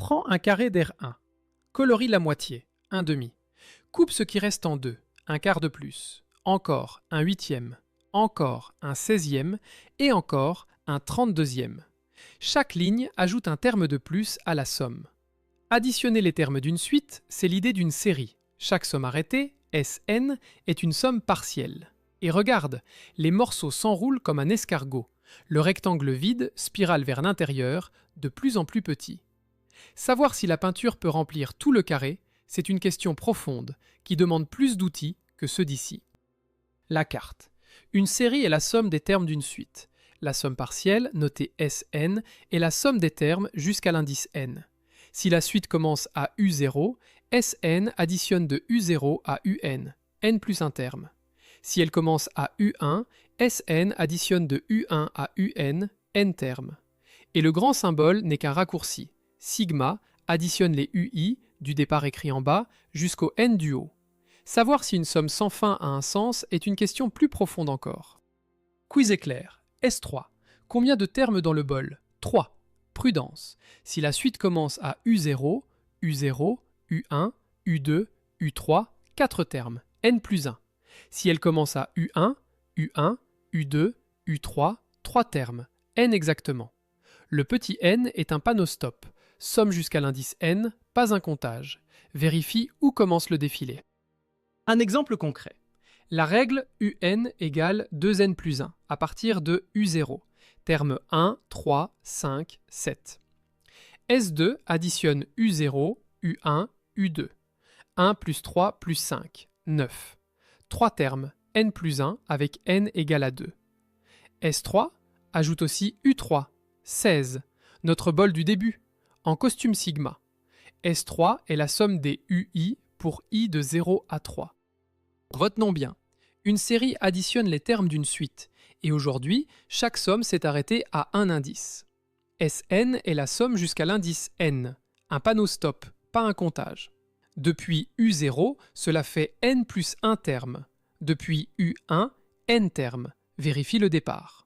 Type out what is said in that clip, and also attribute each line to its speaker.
Speaker 1: Prends un carré d'R1. Colorie la moitié, un demi. Coupe ce qui reste en deux, un quart de plus. Encore un huitième. Encore un 16e et encore un 32e. Chaque ligne ajoute un terme de plus à la somme. Additionner les termes d'une suite, c'est l'idée d'une série. Chaque somme arrêtée, Sn, est une somme partielle. Et regarde, les morceaux s'enroulent comme un escargot. Le rectangle vide spirale vers l'intérieur, de plus en plus petit. Savoir si la peinture peut remplir tout le carré, c'est une question profonde qui demande plus d'outils que ceux d'ici. La carte. Une série est la somme des termes d'une suite. La somme partielle, notée Sn, est la somme des termes jusqu'à l'indice n. Si la suite commence à U0, Sn additionne de U0 à Un, n plus un terme. Si elle commence à U1, Sn additionne de U1 à Un, n termes. Et le grand symbole n'est qu'un raccourci. Sigma additionne les UI, du départ écrit en bas, jusqu'au n du haut. Savoir si une somme sans fin a un sens est une question plus profonde encore. Quiz éclair. S3. Combien de termes dans le bol? 3. Prudence. Si la suite commence à U0, U0, U1, U2, U3, 4 termes, n plus 1. Si elle commence à U1, U1, U2, U3, 3 termes, n exactement. Le petit n est un panneau stop. Somme jusqu'à l'indice n, pas un comptage. Vérifie où commence le défilé. Un exemple concret. La règle UN égale 2n plus 1 à partir de U0, termes 1, 3, 5, 7. S2 additionne U0, U1, U2. 1 plus 3 plus 5, 9. 3 termes, n plus 1 avec n égale à 2. S3 ajoute aussi U3, 16, notre bol du début, en costume sigma. S3 est la somme des UI pour i de 0 à 3. Retenons bien, une série additionne les termes d'une suite, et aujourd'hui, chaque somme s'est arrêtée à un indice. Sn est la somme jusqu'à l'indice n, un panneau stop, pas un comptage. Depuis U0, cela fait n plus 1 terme. Depuis U1, n termes. Vérifie le départ.